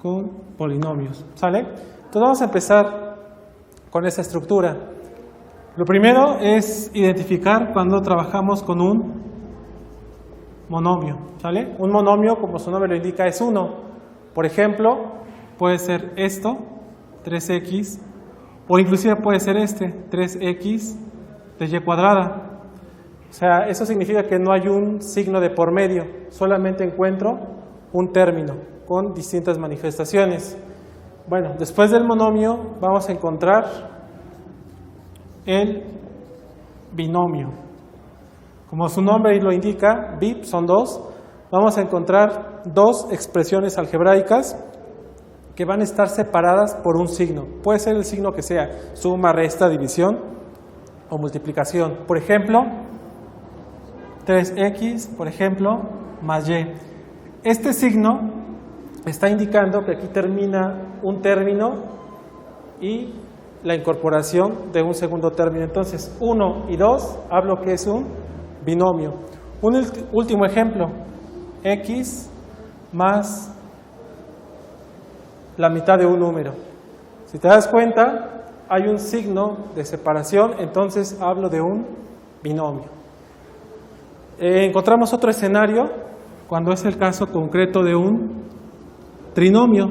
con polinomios, ¿sale? Entonces vamos a empezar con esa estructura. Lo primero es identificar cuando trabajamos con un monomio, ¿sale? Un monomio, como su nombre lo indica, es 1. Por ejemplo, puede ser esto, 3x, o inclusive puede ser este, 3x de y cuadrada. O sea, eso significa que no hay un signo de por medio, solamente encuentro un término con distintas manifestaciones. Bueno, después del monomio vamos a encontrar el binomio. Como su nombre lo indica, BIP son 2, vamos a encontrar dos expresiones algebraicas que van a estar separadas por un signo. Puede ser el signo que sea, suma, resta, división o multiplicación. Por ejemplo, 3x, por ejemplo, más y. Este signo está indicando que aquí termina un término y la incorporación de un segundo término. Entonces, 1 y 2 hablo que es un binomio. Un último ejemplo, x más la mitad de un número. Si te das cuenta, hay un signo de separación, entonces hablo de un binomio. Encontramos otro escenario cuando es el caso concreto de un trinomio.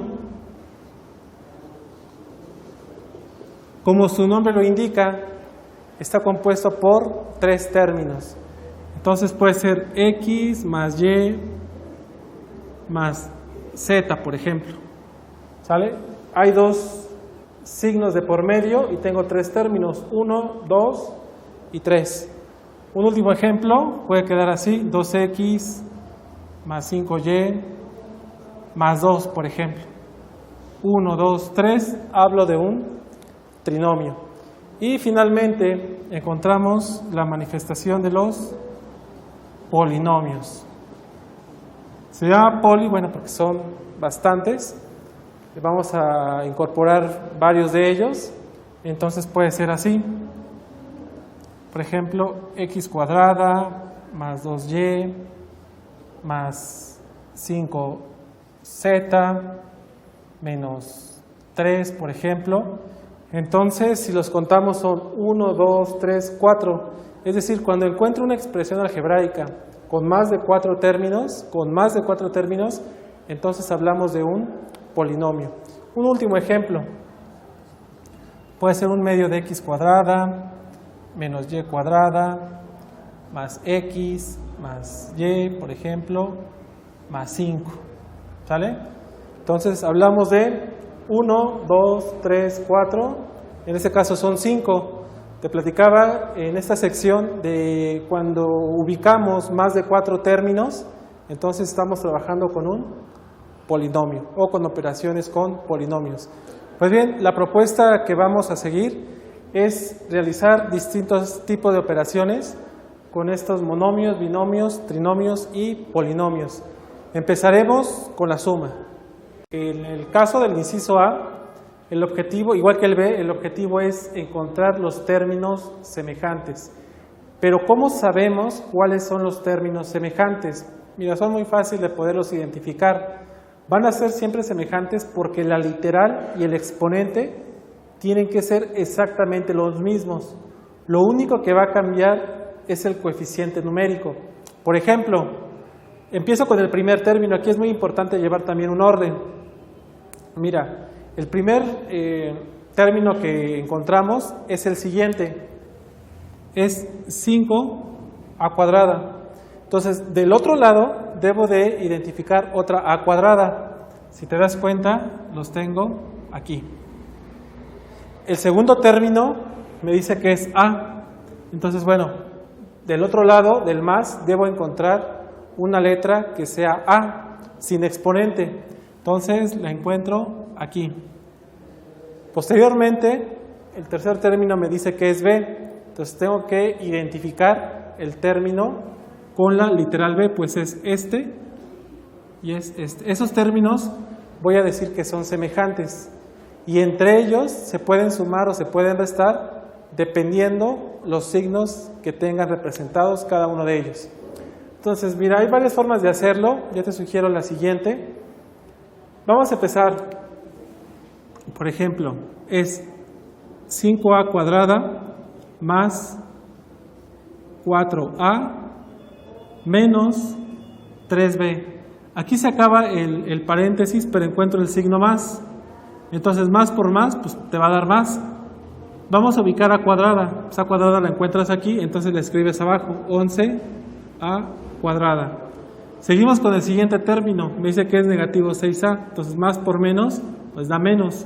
Como su nombre lo indica, está compuesto por 3 términos. Entonces puede ser x más y más z, por ejemplo. ¿Sale? Hay 2 signos de por medio y tengo 3 términos, 1, 2 y 3. Un último ejemplo puede quedar así, 2x más 5y más 2, por ejemplo. 1, 2, 3, hablo de un trinomio. Y finalmente encontramos la manifestación de los polinomios. Se llama poli, bueno, porque son bastantes. Vamos a incorporar varios de ellos. Entonces puede ser así. Por ejemplo, x cuadrada más 2y más 5z menos 3, por ejemplo. Entonces, si los contamos son 1, 2, 3, 4. Es decir, cuando encuentro una expresión algebraica con más de 4 términos, entonces hablamos de un polinomio. Un último ejemplo. Puede ser un medio de x cuadrada menos y cuadrada más x más y, por ejemplo, más 5. ¿Sale? Entonces hablamos de 1, 2, 3, 4, en este caso son 5. Te platicaba en esta sección de cuando ubicamos más de 4 términos, entonces estamos trabajando con un polinomio o con operaciones con polinomios. Pues bien, la propuesta que vamos a seguir es realizar distintos tipos de operaciones con estos monomios, binomios, trinomios y polinomios. Empezaremos con la suma. En el caso del inciso A, el objetivo, igual que el B, el objetivo es encontrar los términos semejantes. Pero ¿cómo sabemos cuáles son los términos semejantes? Mira, son muy fáciles de poderlos identificar. Van a ser siempre semejantes porque la literal y el exponente tienen que ser exactamente los mismos. Lo único que va a cambiar es el coeficiente numérico. Por ejemplo, empiezo con el primer término. Aquí es muy importante llevar también un orden. Mira, el primer término que encontramos es el siguiente. Es 5a cuadrada. Entonces, del otro lado debo de identificar otra a cuadrada. Si te das cuenta, los tengo aquí. El segundo término me dice que es a. Entonces, bueno, del otro lado, del más, debo encontrar una letra que sea a, sin exponente. Entonces, la encuentro aquí. Posteriormente, el tercer término me dice que es b. Entonces, tengo que identificar el término con la literal b, pues es este y es este. Esos términos voy a decir que son semejantes y entre ellos se pueden sumar o se pueden restar dependiendo los signos que tengan representados cada uno de ellos. Entonces, mira, hay varias formas de hacerlo. Yo te sugiero la siguiente. Vamos a empezar, por ejemplo, es 5a cuadrada más 4a menos 3b. Aquí se acaba el paréntesis, pero encuentro el signo más. Entonces, más por más, pues te va a dar más. Vamos a ubicar a cuadrada. Pues a cuadrada la encuentras aquí, entonces la escribes abajo. 11a cuadrada. Seguimos con el siguiente término. Me dice que es negativo 6a. Entonces, más por menos, pues da menos.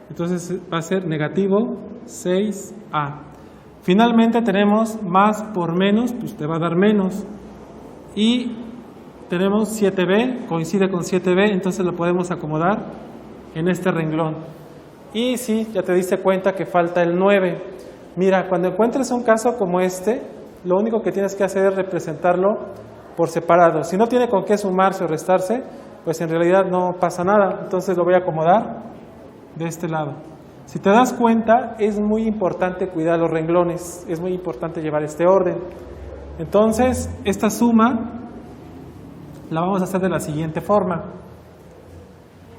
Entonces, va a ser negativo 6a. Finalmente tenemos más por menos, pues te va a dar menos. Y tenemos 7b, coincide con 7b, entonces lo podemos acomodar en este renglón. Y sí, ya te diste cuenta que falta el 9. Mira, cuando encuentres un caso como este, lo único que tienes que hacer es representarlo por separado. Si no tiene con qué sumarse o restarse, pues en realidad no pasa nada. Entonces lo voy a acomodar de este lado. Si te das cuenta, es muy importante cuidar los renglones, es muy importante llevar este orden. Entonces, esta suma la vamos a hacer de la siguiente forma.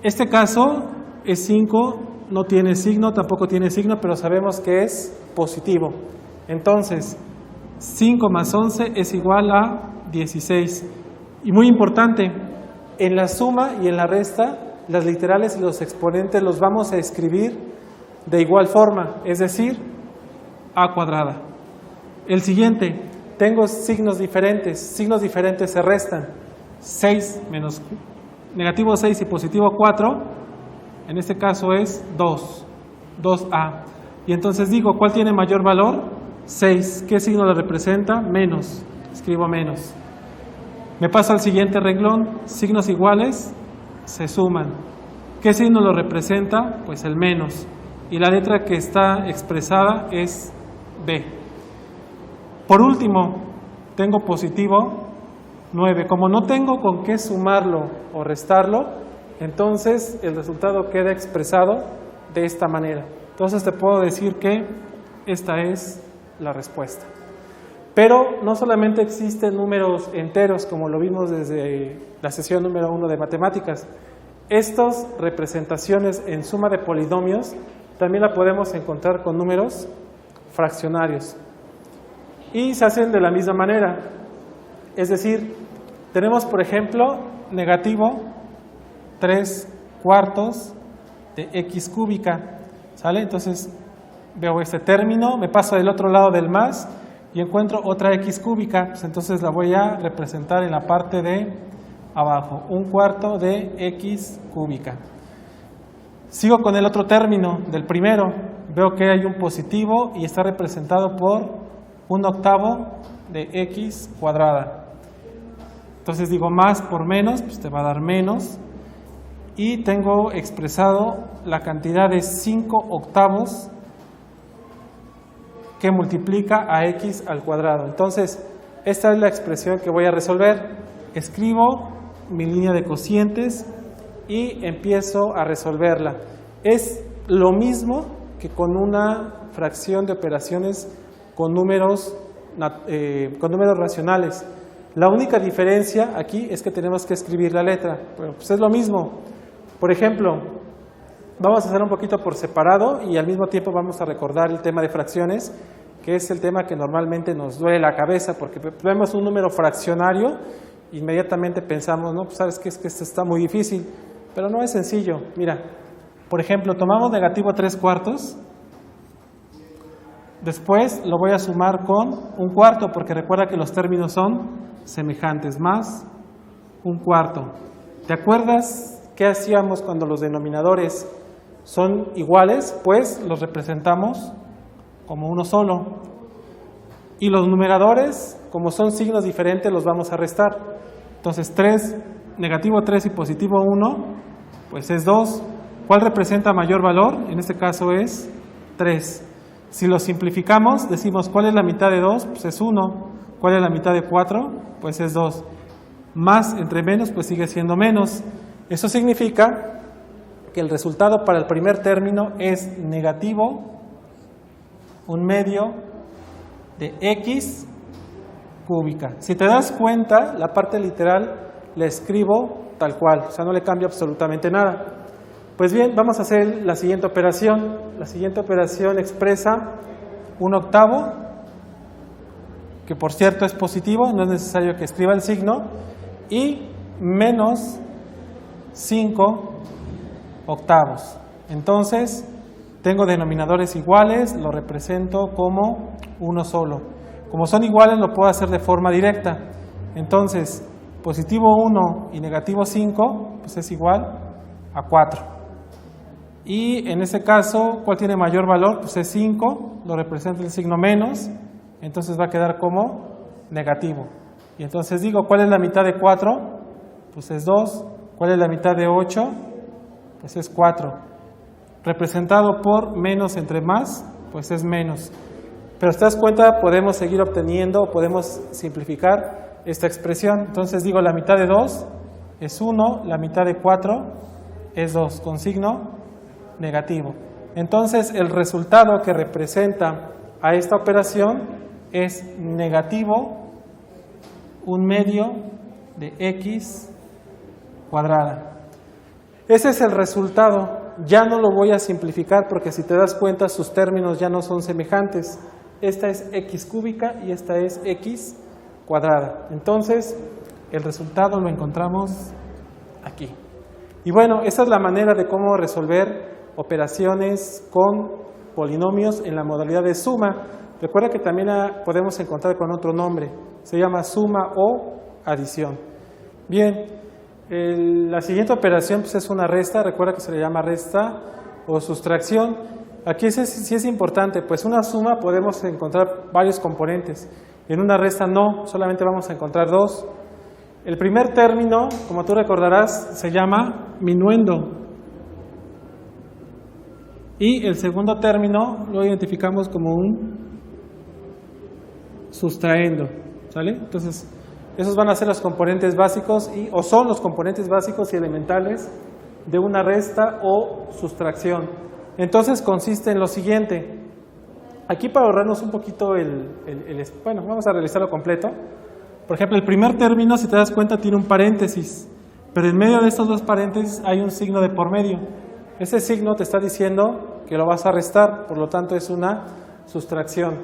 Este caso es 5, no tiene signo, tampoco tiene signo, pero sabemos que es positivo. Entonces, 5 más 11 es igual a 16. Y muy importante, en la suma y en la resta, las literales y los exponentes los vamos a escribir de igual forma, es decir, a cuadrada. El siguiente, tengo signos diferentes se restan. 6 menos negativo 6 y positivo 4, en este caso es 2a. Y entonces digo, ¿cuál tiene mayor valor? 6. ¿Qué signo le representa? Menos. Escribo menos. Me paso al siguiente renglón. Signos iguales se suman. ¿Qué signo lo representa? Pues el menos. Y la letra que está expresada es B. Por último, tengo positivo 9. Como no tengo con qué sumarlo o restarlo, entonces el resultado queda expresado de esta manera. Entonces te puedo decir que esta es la respuesta. Pero no solamente existen números enteros, como lo vimos desde la sesión número 1 de matemáticas. Estas representaciones en suma de polinomios también la podemos encontrar con números fraccionarios. Y se hacen de la misma manera. Es decir, tenemos, por ejemplo, negativo 3/4 de x cúbica. ¿Sale? Entonces, veo este término, me paso del otro lado del más y encuentro otra x cúbica. Pues entonces la voy a representar en la parte de abajo. 1/4 de x cúbica. Sigo con el otro término del primero. Veo que hay un positivo y está representado por 1/8 de x cuadrada. Entonces digo más por menos, pues te va a dar menos. Y tengo expresado la cantidad de 5/8 que multiplica a x al cuadrado. Entonces, esta es la expresión que voy a resolver. Escribo mi línea de cocientes y empiezo a resolverla. Es lo mismo que con una fracción de operaciones con números racionales. La única diferencia aquí es que tenemos que escribir la letra. Bueno, pues es lo mismo. Por ejemplo, vamos a hacer un poquito por separado y al mismo tiempo vamos a recordar el tema de fracciones, que es el tema que normalmente nos duele la cabeza, porque vemos un número fraccionario, inmediatamente pensamos, no, pues sabes que es que esto está muy difícil, pero no es sencillo. Mira, por ejemplo, tomamos negativo 3/4, después lo voy a sumar con 1/4, porque recuerda que los términos son semejantes, más 1/4. ¿Te acuerdas qué hacíamos cuando los denominadores son iguales? Pues los representamos como uno solo. Y los numeradores, como son signos diferentes, los vamos a restar. Entonces negativo 3 y positivo 1, pues es 2. ¿Cuál representa mayor valor? En este caso es 3. Si lo simplificamos, decimos, ¿cuál es la mitad de 2? Pues es 1. ¿Cuál es la mitad de 4? Pues es 2. Más entre menos, pues sigue siendo menos. Eso significa que el resultado para el primer término es negativo 1/2 de x cúbica. Si te das cuenta, la parte literal la escribo tal cual, o sea, no le cambia absolutamente nada. Pues bien, vamos a hacer la siguiente operación. La siguiente operación expresa 1/8, que por cierto es positivo, no es necesario que escriba el signo, y menos 5/8. Entonces, tengo denominadores iguales, lo represento como uno solo. Como son iguales, lo puedo hacer de forma directa. Entonces, positivo 1 y negativo 5, pues es igual a 4. Y en ese caso, ¿cuál tiene mayor valor? Pues es 5, lo representa el signo menos, entonces va a quedar como negativo. Y entonces digo, ¿cuál es la mitad de 4? Pues es 2. ¿Cuál es la mitad de 8? Pues es 4. Representado por menos entre más, pues es menos. Pero si te das cuenta, podemos seguir obteniendo, podemos simplificar esta expresión. Entonces digo, la mitad de 2 es 1, la mitad de 4 es 2, con signo negativo. Entonces el resultado que representa a esta operación es negativo 1/2 de x cuadrada. Ese es el resultado. Ya no lo voy a simplificar porque si te das cuenta sus términos ya no son semejantes. Esta es x cúbica y esta es x cuadrada. Entonces el resultado lo encontramos aquí. Y bueno, esa es la manera de cómo resolver operaciones con polinomios en la modalidad de suma. Recuerda que también podemos encontrar con otro nombre, se llama suma o adición. Bien, la siguiente operación pues es una resta. Recuerda que se le llama resta o sustracción. Aquí sí es importante, pues una suma podemos encontrar varios componentes, en una resta no, solamente vamos a encontrar dos. El primer término, como tú recordarás, se llama minuendo. Y el segundo término lo identificamos como un sustraendo, ¿sale? Entonces, esos van a ser los componentes básicos o son los componentes básicos y elementales de una resta o sustracción. Entonces, consiste en lo siguiente. Aquí para ahorrarnos un poquito bueno, vamos a realizarlo completo. Por ejemplo, el primer término, si te das cuenta, tiene un paréntesis, pero en medio de estos dos paréntesis hay un signo de por medio. Ese signo te está diciendo que lo vas a restar, por lo tanto es una sustracción.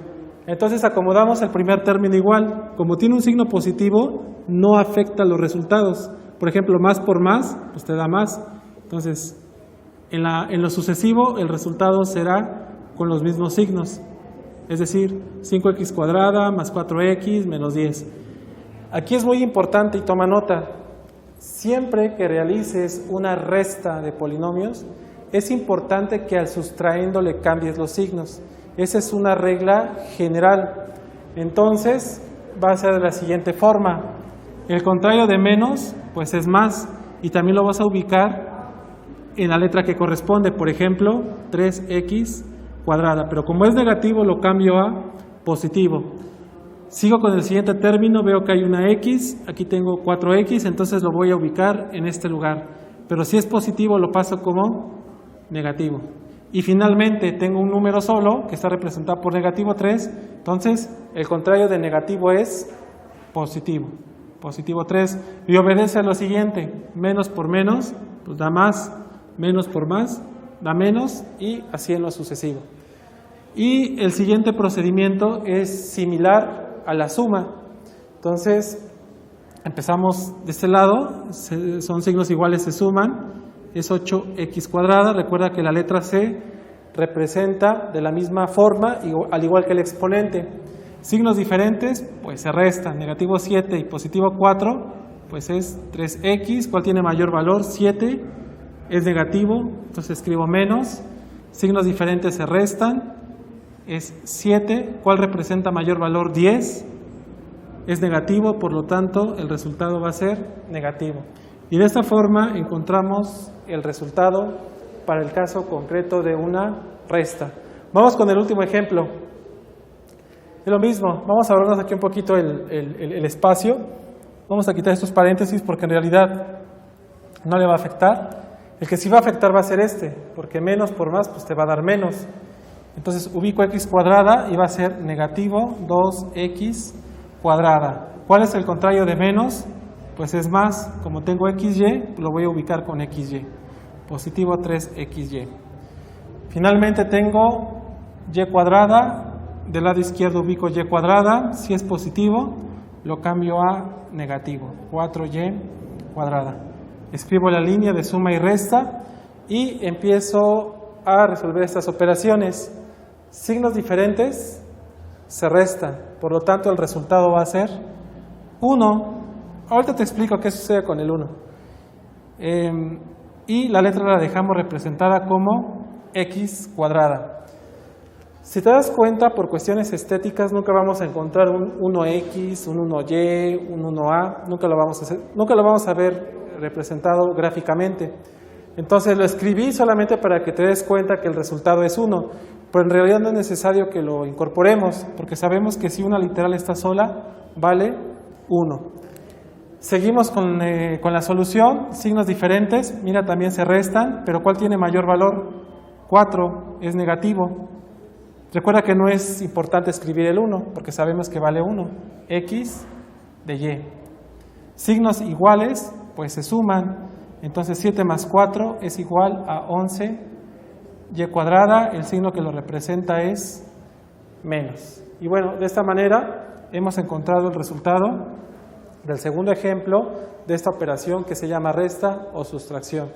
Entonces acomodamos el primer término igual. Como tiene un signo positivo, no afecta los resultados. Por ejemplo, más por más, pues te da más. Entonces, en lo sucesivo, el resultado será con los mismos signos. Es decir, 5x cuadrada más 4x menos 10. Aquí es muy importante y toma nota. Siempre que realices una resta de polinomios, es importante que al sustraendo le cambies los signos. Esa es una regla general. Entonces, va a ser de la siguiente forma. El contrario de menos, pues es más. Y también lo vas a ubicar en la letra que corresponde. Por ejemplo, 3x cuadrada. Pero como es negativo, lo cambio a positivo. Sigo con el siguiente término, veo que hay una x, aquí tengo 4x, entonces lo voy a ubicar en este lugar. Pero si es positivo, lo paso como negativo. Y finalmente tengo un número solo, que está representado por negativo 3, entonces el contrario de negativo es positivo. Positivo 3, y obedece a lo siguiente, menos por menos, pues da más, menos por más, da menos, y así en lo sucesivo. Y el siguiente procedimiento es similar a la suma. Entonces empezamos de este lado, son signos iguales, se suman, es 8x cuadrada. Recuerda que la letra C representa de la misma forma, al igual que el exponente. Signos diferentes, pues se restan. Negativo 7 y positivo 4, pues es 3x. ¿Cuál tiene mayor valor? 7 es negativo, entonces escribo menos. Signos diferentes se restan, es 7. ¿Cuál representa mayor valor? 10. Es negativo, por lo tanto el resultado va a ser negativo. Y de esta forma encontramos el resultado para el caso concreto de una resta. Vamos con el último ejemplo. Es lo mismo, vamos a ahorrarnos aquí un poquito el espacio. Vamos a quitar estos paréntesis porque en realidad no le va a afectar. El que sí va a afectar va a ser este, porque menos por más pues te va a dar menos. Entonces ubico x cuadrada y va a ser negativo 2x cuadrada. ¿Cuál es el contrario de menos? pues es más, como tengo XY, lo voy a ubicar con XY, positivo 3XY. Finalmente tengo Y cuadrada, del lado izquierdo ubico Y cuadrada, si es positivo, lo cambio a negativo, 4Y cuadrada. Escribo la línea de suma y resta y empiezo a resolver estas operaciones. Signos diferentes se restan, por lo tanto el resultado va a ser 1. Ahorita te explico qué sucede con el 1. Y la letra la dejamos representada como X cuadrada. Si te das cuenta, por cuestiones estéticas nunca vamos a encontrar un 1X, un 1Y, un 1A, nunca lo vamos a ver representado gráficamente. Entonces lo escribí solamente para que te des cuenta que el resultado es 1, pero en realidad no es necesario que lo incorporemos, porque sabemos que si una literal está sola, vale 1. Seguimos con la solución, signos diferentes, mira, también se restan, pero ¿cuál tiene mayor valor? 4, es negativo. Recuerda que no es importante escribir el 1, porque sabemos que vale 1, X de Y. Signos iguales, pues se suman, entonces 7 más 4 es igual a 11, Y cuadrada, el signo que lo representa es menos. Y bueno, de esta manera hemos encontrado el resultado del segundo ejemplo de esta operación que se llama resta o sustracción.